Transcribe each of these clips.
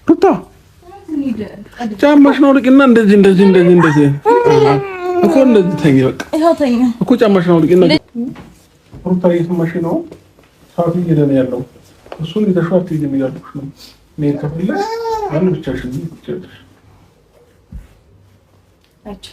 ሩታ ጫማሽ ነው ልቅና እንደዚህ እኮ እንደዚህ ተኝ በቃ ይሄው ተኝ እኮ ጫማሽ ነው ልቅና ሩታ እየተማሽ ነው ሳፊ እየደነ ያለው እሱን የተሻለ የሚያደርጉሽ ነው ምን ከፈለሽ አንድ ብቻሽን ትችላለሽ አጭ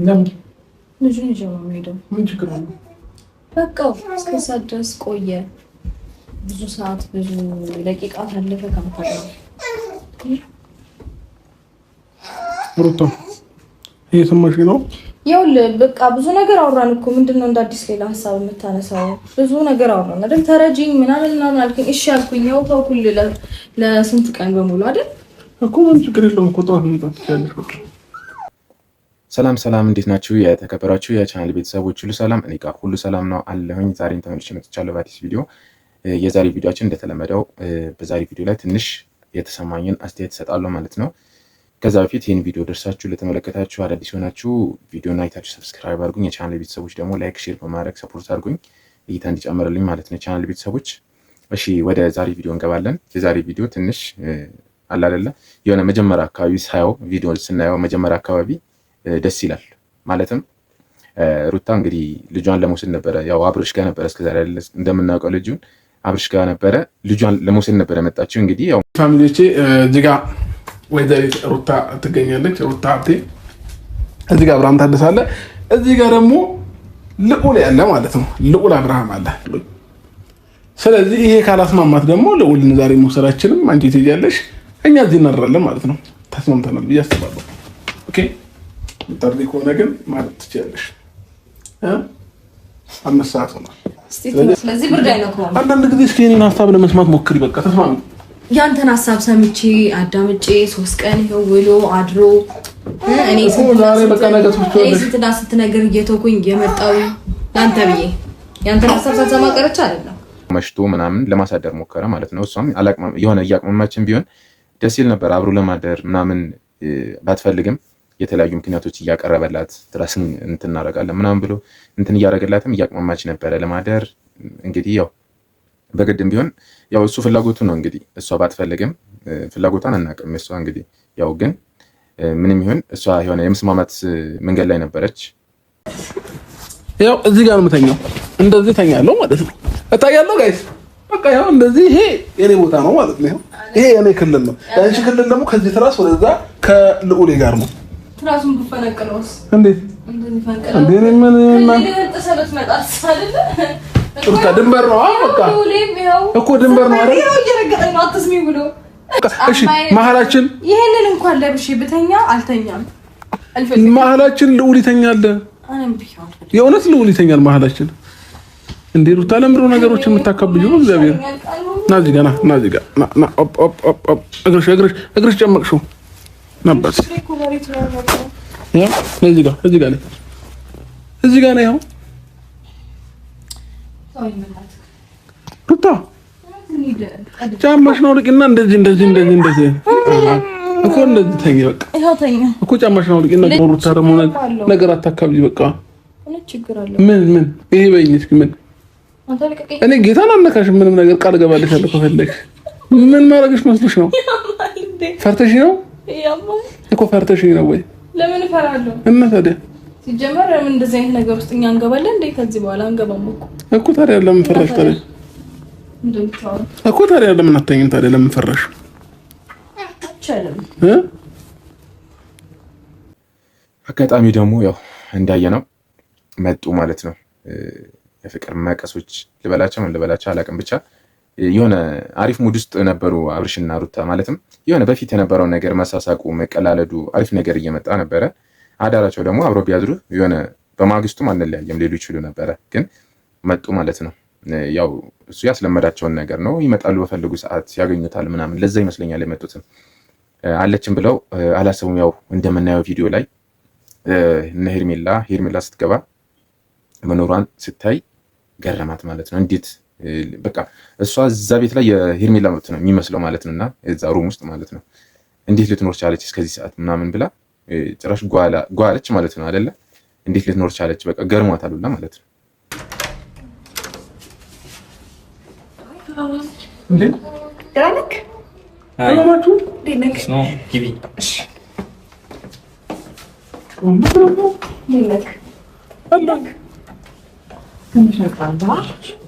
ለምን ልጁን ይዤው ነው የምሄደው ምን ችግር አለ በቃ እስከ ሰዓት ድረስ ቆየ ብዙ ሰዓት ብዙ ደቂቃ አለፈ ከመጣው ሩታ እየሰማሽ ነው ይኸውልህ በቃ ብዙ ነገር አወራን እኮ ምንድነው እንደ አዲስ ሌላ ሐሳብ የምታነሳው ብዙ ነገር አወራን አይደል ተረጂኝ ምናምን አልከኝ እሺ አልኩኝ ያው ተውኩል ለስንት ቀን በሙሉ አይደል እኮ ምን ችግር የለውም እኮ ጠዋት መምጣት ትችላለሽ በቃ ሰላም እንዴት ናችሁ የተከበራችሁ የቻናል ቤተሰቦች ሁሉ ሰላም እኔ ጋር ሁሉ ሰላም ነው አለሁኝ ዛሬም ተመልሼ መጥቻለሁ በአዲስ ቪዲዮ የዛሬ ቪዲዮአችን እንደተለመደው በዛሬ ቪዲዮ ላይ ትንሽ የተሰማኝን አስተያየት እሰጣለሁ ማለት ነው ከዛ በፊት ይሄን ቪዲዮ ደርሳችሁ ለተመለከታችሁ አዳዲስ ሆናችሁ ቪዲዮና አይታችሁ ሰብስክራይብ አድርጉኝ የቻናል ቤተሰቦች ደግሞ ላይክ ሼር በማድረግ ሰፖርት አድርጉኝ እይታ እንዲጨምርልኝ ማለት ነው የቻናል ቤተሰቦች እሺ ወደ ዛሬ ቪዲዮ እንገባለን የዛሬ ቪዲዮ ትንሽ አለ አይደለ የሆነ መጀመሪያ አካባቢ ሳየው ቪዲዮ ስናየው መጀመሪያ አካባቢ ደስ ይላል ማለትም ሩታ እንግዲህ ልጇን ለመውሰድ ነበረ ያው አብርሽ ጋር ነበረ እስከዛሬ እንደምናውቀው ልጁን አብርሽ ጋር ነበረ ልጇን ለመውሰድ ነበረ መጣችው እንግዲህ ያው ፋሚሊዎቼ እዚህ ጋር ወይዘሪት ሩታ ትገኛለች ሩታ አብቴ እዚህ ጋር አብርሃም ታደሰ አለ እዚህ ጋር ደግሞ ልዑል ያለ ማለት ነው ልዑል አብርሃም አለ ስለዚህ ይሄ ካላስማማት ደግሞ ልዑልን ዛሬ መውሰዳችንም አንቺ ትይያለሽ እኛ እዚህ እናደራለን ማለት ነው ተስማምተናል ብዬ አስባለሁ ኦኬ ተርዲ ከሆነ ግን ማለት ትችያለሽ አምስት ሰዓት ሆኗል ስለዚህ ብርዳይ ነው እኮ አንዳንድ ጊዜ እስኪ እኔን ሀሳብ ለመስማት ሞክሪ በቃ ተስማሚ ያንተን ሀሳብ ሰምቼ አዳምጬ 3 ቀን ይኸው ውሎ አድሮ እኔ ዛሬ በቃ ነገ ስንት ነገር እየተውኩኝ እየመጣሁ ያንተ ብዬ ያንተን ሀሳብ ሳልሰማ ቀረች አይደለም መሽቶ ምናምን ለማሳደር ሞከረ ማለት ነው እሷም አላቅም የሆነ እያቅመማችን ቢሆን ደስ ይል ነበር አብሮ ለማደር ምናምን ባትፈልግም የተለያዩ ምክንያቶች እያቀረበላት ትራስን እንትን እናደርጋለን ምናምን ብሎ እንትን እያደረገላትም እያቅመማች ነበረ ለማደር እንግዲህ ያው በግድም ቢሆን ያው እሱ ፍላጎቱ ነው እንግዲህ እሷ ባትፈልግም ፍላጎቷን አናውቅም እሷ እንግዲህ ያው ግን ምንም ይሁን እሷ የሆነ የመስማማት መንገድ ላይ ነበረች ያው እዚህ ጋር ነው የምተኛው እንደዚህ ተኛለሁ ማለት ነው እታያለሁ ጋይስ በቃ ያው እንደዚህ ይሄ የኔ ቦታ ነው ማለት ነው ይሄ የኔ ክልል ነው ያንቺ ክልል ደግሞ ከዚህ ትራስ ወደዛ ከልዑሌ ጋር ነው ትራሱን ብፈነቅለውስ እንዴት እንደዚህ ፈንቅለው እንዴ ምን ተሰበት መጣስ አይደለ ሩታ ድንበር ነው በቃ እኮ ድንበር ነው አይደል ይሄው እየረገጠኝ ነው አትስሚ ብሎ እሺ መሀላችን ይሄንን እንኳን ለብሼ ብተኛ አልተኛም መሀላችን ልዑል ይተኛል አንም ቢሆን የእውነት ልዑል ይተኛል መሀላችን እንዴ ሩታ ለምሮ ነገሮች የምታከብዩ እግዚአብሔር ናዚ ጋር ናዚ ጋር ና ኦፕ እግርሽ ጨመቅሽው ነበር ያ እዚህ ጋር ነው ያው ሩታ ጫማሽ ነው ልቅና እንደዚህ እኮ እንደዚህ ተኝ በቃ ይሄው ተኝ እኮ ጫማሽ ነው ልቅና ሩታ ደግሞ ነገር አታካብጂ በቃ ችግር አለ ምን ይሄ በይኝ እስኪ ምን እኔ ጌታን አልነካሽም ምንም ነገር ቃል ገባልሻለሁ ከፈለግሽ ምን ማድረግሽ መስሎሽ ነው ፈርተሽ ነው እኮ ፈርተሽ ነው ወይ ለምን ፈራለሁ እና ታዲያ ሲጀመር ምን እንደዚህ አይነት ነገር ውስጥ እኛ እንገባለን እንዴ ከዚህ በኋላ እንገባም እኮ ታዲያ ለምን ፈራሽ ታዲያ እኮ ታዲያ ለምን አትተኝም ታዲያ ለምን ፈራሽ አቻለም አጋጣሚ ደግሞ ያው እንዳየነው መጡ ማለት ነው የፍቅር መቀሶች ልበላቸው አላውቅም ብቻ የሆነ አሪፍ ሙድ ውስጥ ነበሩ አብርሽና ሩታ ማለትም የሆነ በፊት የነበረው ነገር መሳሳቁ መቀላለዱ አሪፍ ነገር እየመጣ ነበረ አዳራቸው ደግሞ አብሮ ቢያድሩ የሆነ በማግስቱም አንለያየም ሌሎች ይችሉ ነበረ ግን መጡ ማለት ነው ያው እሱ ያስለመዳቸውን ነገር ነው ይመጣሉ በፈልጉ ሰዓት ያገኙታል ምናምን ለዛ ይመስለኛል የመጡትም አለችም ብለው አላሰቡም ያው እንደምናየው ቪዲዮ ላይ እነ ሄርሜላ ስትገባ መኖሯን ስታይ ገረማት ማለት ነው እንዴት በቃ እሷ እዛ ቤት ላይ የሄርሜላ መብት ነው የሚመስለው ማለት ነውና እዛ ሩም ውስጥ ማለት ነው እንዴት ልትኖር ቻለች እስከዚህ ሰዓት ምናምን ብላ ጭራሽ ጓለች ማለት ነው አይደለ እንዴት ልትኖር ቻለች በቃ ገርሟታል ሁላ ማለት ነው እንዴ ደህና ነህ? ሰላማችሁ እንዴት ነህ? ነው ግቢ። እሺ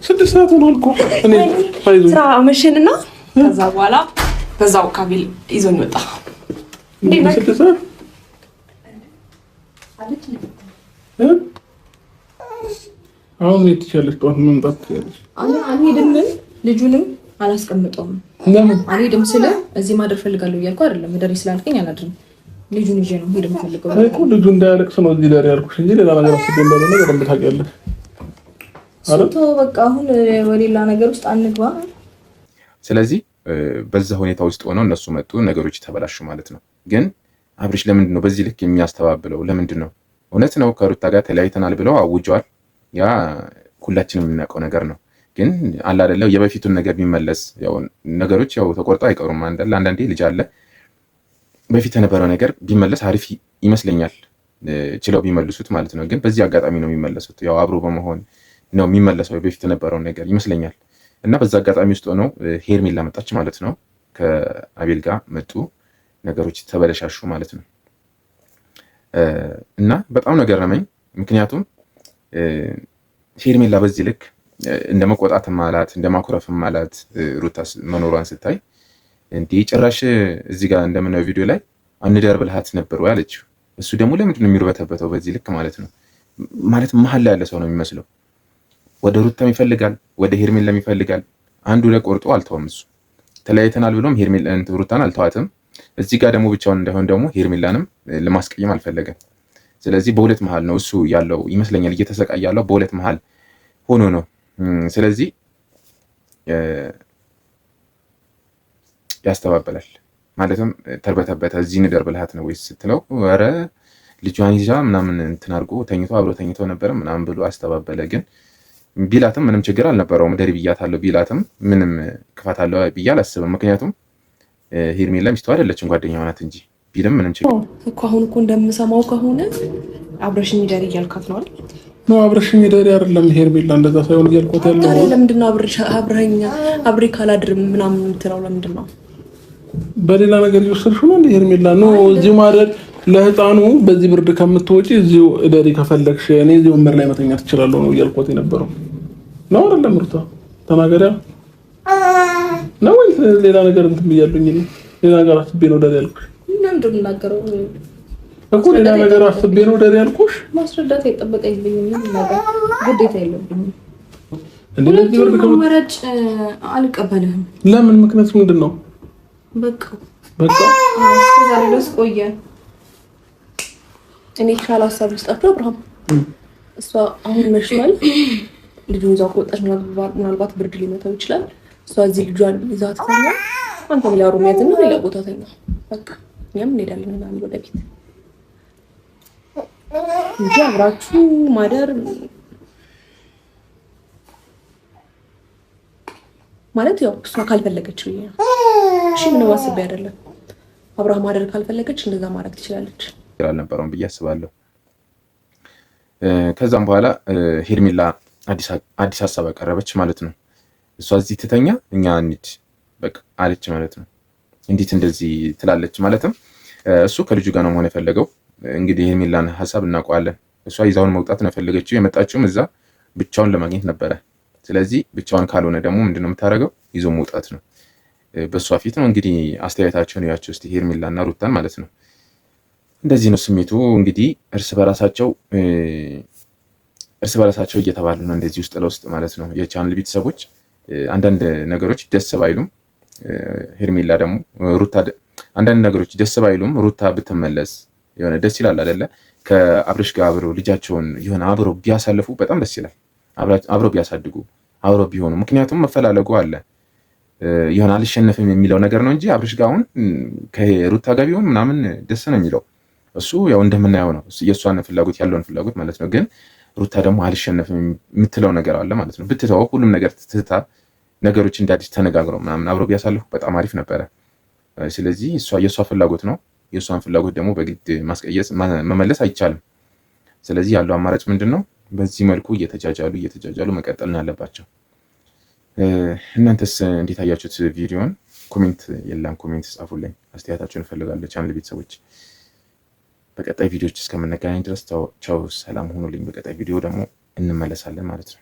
ስድስት ሰዓት ሆኗል እኮ እኔ ስራ መሸንና ከዛ በኋላ በዛው ካቢል ይዞኝ ወጣ። ስድስት ሰዓት አሁን ትችያለሽ፣ ጠዋት መምጣት ትችያለሽ። አልሄድም፣ ልጁንም አላስቀምጠውም። ለምን አልሄድም ስለ እዚህ ማደር ፈልጋለሁ እያልኩ አይደለም። ምደሪ ስላልከኝ አላድርም። ልጁን ይዤ ነው ሄድ የምፈልገው እኮ ልጁ እንዳያለቅስ ነው እዚህ ዳር ያልኩሽ እንጂ ሌላ ነገር አስቤ እንዳልሆነ በደንብ ታውቂያለሽ። ስንቶ በቃ አሁን ወሌላ ነገር ውስጥ አንግባ። ስለዚህ በዛ ሁኔታ ውስጥ ሆነው እነሱ መጡ፣ ነገሮች ተበላሹ ማለት ነው። ግን አብርሽ ለምንድን ነው በዚህ ልክ የሚያስተባብለው? ለምንድን ነው? እውነት ነው ከሩታ ጋር ተለያይተናል ብለው አውጀዋል። ያ ሁላችንም የምናውቀው ነገር ነው። ግን አለ አይደለም የበፊቱን ነገር ቢመለስ ያው ነገሮች ያው ተቆርጠው አይቀሩም። አንዳንዴ ልጅ አለ በፊት የነበረው ነገር ቢመለስ አሪፍ ይመስለኛል፣ ችለው ቢመልሱት ማለት ነው። ግን በዚህ አጋጣሚ ነው የሚመለሱት። ያው አብሮ በመሆን ነው የሚመለሰው በፊት የነበረው ነገር ይመስለኛል። እና በዛ አጋጣሚ ውስጥ ሆነው ሄርሜላ መጣች ማለት ነው። ከአቤል ጋር መጡ፣ ነገሮች ተበለሻሹ ማለት ነው። እና በጣም ነው ገረመኝ። ምክንያቱም ሄርሜላ በዚህ ልክ እንደ መቆጣትም አላት እንደ ማኩረፍም አላት ሩታ መኖሯን ስታይ እንዲህ ጭራሽ እዚህ ጋር እንደምናየው ቪዲዮ ላይ አንደር ብልሃት ነበር ወይ አለችው። እሱ ደግሞ ለምንድን ነው የሚርበተበተው በዚህ ልክ ማለት ነው? ማለት መሀል ላይ ያለ ሰው ነው የሚመስለው። ወደ ሩታም ይፈልጋል፣ ወደ ሄርሜላም ይፈልጋል። አንዱ ላይ ቆርጦ አልተወም። እሱ ተለያይተናል ብሎም ሩታን አልተዋትም። እዚህ ጋር ደግሞ ብቻውን እንዳይሆን ደግሞ ሄርሜላንም ለማስቀየም አልፈለገም። ስለዚህ በሁለት መሀል ነው እሱ ያለው ይመስለኛል። እየተሰቃየ ያለው በሁለት መሀል ሆኖ ነው። ስለዚህ ያስተባበላል ማለትም ተርበተበተ። እዚህ ንደር ብልሃት ነው ወይስ ስትለው ኧረ ልጇን ይዛ ምናምን እንትን አድርጎ ተኝቶ አብሮ ተኝቶ ነበረ ምናምን ብሎ አስተባበለ። ግን ቢላትም ምንም ችግር አልነበረውም። ደሪ ብያታለሁ ቢላትም ምንም ክፋት አለው ብዬ አላስብም። ምክንያቱም ሄርሜላ ሚስቱ አይደለችም ጓደኛዋ ናት እንጂ ቢልም ምንም ችግር እኮ አሁን እኮ እንደምሰማው ከሆነ አብረሽኝ ደሪ እያልካት ነው አይደል? ነው አብረሽኝ ደሪ አይደለም ሄርሜላ፣ እንደዛ ሳይሆን እያልኳት ያለው ታዲያ ለምንድን ነው አብሬ ካላድርም ምናምን የምትለው ለምንድን ነው? በሌላ ነገር እየወሰድሽው ነው እንደ ሄርሜላ ነው እዚህ ማደር ለህፃኑ በዚህ ብርድ ከምትወጪ እዚሁ እደሪ ከፈለግሽ እኔ እዚህ ወንበር ላይ መተኛት እችላለሁ ነው እያልኳት የነበረው ነው አይደለም? ሩታ ተናገሪያ ነው ወይ ሌላ ነገር እንትን ብያለሁኝ እኔ ሌላ ነገር አስቤ ነው ደሪ ያልኩሽ። ለምንድን ነው የምናገረው እኮ ሌላ ነገር አስቤ ነው ደሪ ያልኩሽ። ማስረዳት አይጠበቅብኝም፣ ነገር ግዴታ የለብኝም። እንደዚህ ብርድ ከመረጭ አልቀበልህም። ለምን? ምክንያቱ ምንድን ነው? በቃ ዛሬ ድረስ ቆየ። እኔ ካላ ሀሳብ ልስጣችሁ አብርሃም። እሷ አሁን መሽቷል፣ ልጁን ይዛው ከወጣች ምናልባት ብርድ ሊመታው ይችላል። እሷ እዚህ ልጇን ይዛ ትተኛ፣ አንተ ሌላ ሩም ያዝና ሌላ ቦታ ተኛ። በቃ እኛም እንሄዳለን ምናምን ወደ ቤት እንጂ አብራችሁ ማደር ማለት ያው እሷ ካልፈለገች ብዬ ነው። እሺ ምንም አስቤ አይደለም። አብርሃም ማደር ካልፈለገች እንደዛ ማድረግ ትችላለች። አልነበረውም ብዬ አስባለሁ። ከዛም በኋላ ሄርሜላ አዲስ ሀሳብ አቀረበች ማለት ነው። እሷ እዚህ ትተኛ እኛ እንሂድ በቃ አለች ማለት ነው። እንዴት እንደዚህ ትላለች? ማለትም እሱ ከልጁ ጋር ነው መሆን የፈለገው። እንግዲህ ሄርሜላን ሀሳብ እናውቀዋለን። እሷ ይዛውን መውጣት ነው የፈለገችው። የመጣችውም እዛ ብቻውን ለማግኘት ነበረ። ስለዚህ ብቻውን ካልሆነ ደግሞ ምንድነው የምታደርገው? ይዞ መውጣት ነው። በእሷ ፊት ነው እንግዲህ አስተያየታቸውን ያቸው እስቲ ሄርሜላና ሩታን ማለት ነው። እንደዚህ ነው ስሜቱ። እንግዲህ እርስ በራሳቸው እየተባሉ ነው እንደዚህ ውስጥ ለውስጥ ማለት ነው። የቻናል ቤተሰቦች አንዳንድ ነገሮች ደስ ባይሉም ሄርሜላ ደግሞ ሩታ አንዳንድ ነገሮች ደስ ባይሉም ሩታ ብትመለስ የሆነ ደስ ይላል አይደለ? ከአብርሽ ጋር አብረው ልጃቸውን የሆነ አብረው ቢያሳልፉ በጣም ደስ ይላል። አብረው ቢያሳድጉ አብረው ቢሆኑ፣ ምክንያቱም መፈላለጉ አለ የሆነ አልሸነፍም የሚለው ነገር ነው እንጂ አብርሽ ጋር አሁን ከሩታ ጋር ቢሆን ምናምን ደስ ነው የሚለው። እሱ ያው እንደምናየው ነው የእሷን ፍላጎት ያለውን ፍላጎት ማለት ነው። ግን ሩታ ደግሞ አልሸነፍም የምትለው ነገር አለ ማለት ነው። ብትተወው ሁሉም ነገር ትታ ነገሮች እንደ አዲስ ተነጋግረው ምናምን አብረው ቢያሳልፉ በጣም አሪፍ ነበረ። ስለዚህ የእሷ ፍላጎት ነው። የእሷን ፍላጎት ደግሞ በግድ ማስቀየስ መመለስ አይቻልም። ስለዚህ ያለው አማራጭ ምንድን ነው? በዚህ መልኩ እየተጃጃሉ መቀጠል አለባቸው። እናንተስ እንዴት አያችሁት ቪዲዮን? ኮሜንት የለም፣ ኮሜንት ጻፉልኝ፣ አስተያየታችሁን እፈልጋለሁ። ቻናል ቤተሰቦች በቀጣይ ቪዲዮዎች እስከምንገናኝ ድረስ ቻው፣ ሰላም ሁኑልኝ። በቀጣይ ቪዲዮ ደግሞ እንመለሳለን ማለት ነው።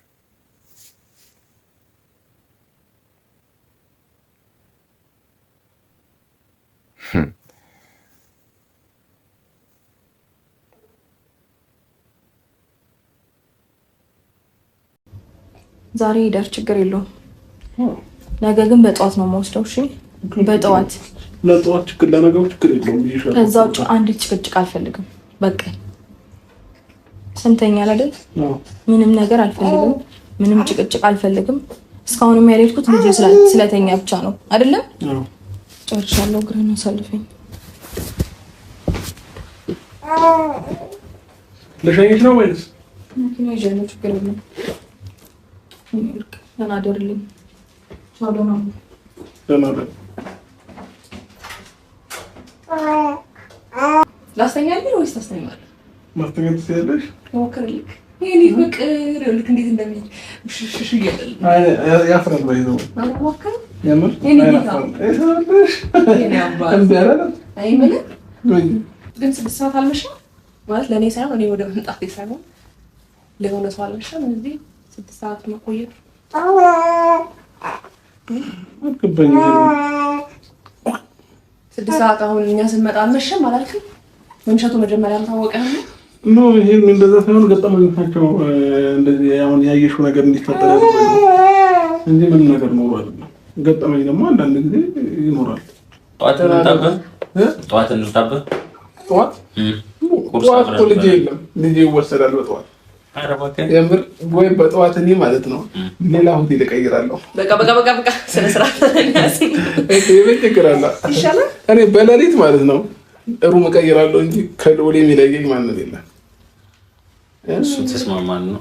ዛሬ ይደር ችግር የለውም። ነገ ግን በጠዋት ነው የምወስደው። እሺ በጠዋት ለጠዋት ችግር ለነገው ችግር የለውም። ከዛ ውጭ አንድ ጭቅጭቅ አልፈልግም። በቃ ሰምተኛል አይደል? ምንም ነገር አልፈልግም። ምንም ጭቅጭቅ አልፈልግም። እስካሁንም ያልሄድኩት ልጅ ስለተኛ ብቻ ነው አይደለም? ጨርሻለሁ። ግረን አሳልፈኝ። ለሸኝሽ ነው ወይስ መኪና ይዤ ነው? ችግር የለም። ተናደርልኝ። ላስተኛለህ ወይስ ታስተኛለህ? ማስተኛት ትችያለሽ። ሞክርልክ። ይሄኔ ፍቅር ልክ እንዴት እንደሚል ሽሽሽ ይያል ያፍራል። ባይዘው ሞክር ያምር ይሄኔ ጌታ አይሰራልሽ። ይሄኔ አባል እንዴ አላለ አይመለ ግን 6 ሰዓት አልመሸም ማለት ለኔ ሳይሆን እኔ ወደ መምጣት ሳይሆን ለሆነ ሰው አልመሸም። እዚህ 6 ሰዓት መቆየት አትገባኝ። 6 ሰዓት አሁን እኛ ስንመጣ አልመሸም አላልክም? መምሸቱ መጀመሪያም ታወቀ ነው። ይሄን እንደዛ ሳይሆን ገጠመኛቸው እንደዚህ አሁን ያየሽው ነገር እንዲፈጠር ያደርጋል እንጂ ምንም ነገር ኖሮ አይደለም። ገጠመኝ ደግሞ አንዳንድ ጊዜ ይኖራል። ጠዋት እንውጣበት። ጠዋት እኮ ልጄ የለም። ልጄ ይወሰዳል በጠዋት የምር ወይ በጠዋት እኔ ማለት ነው ሌላ ሆቴል እቀይራለሁ። በቃ ስነ ስርዓት ተነጋሲ ይሻላል። እኔ በሌሊት ማለት ነው ሩም እቀይራለሁ እንጂ ከሎሌ የሚለየኝ ማንም የለም። እሱ ተስማማን ነው።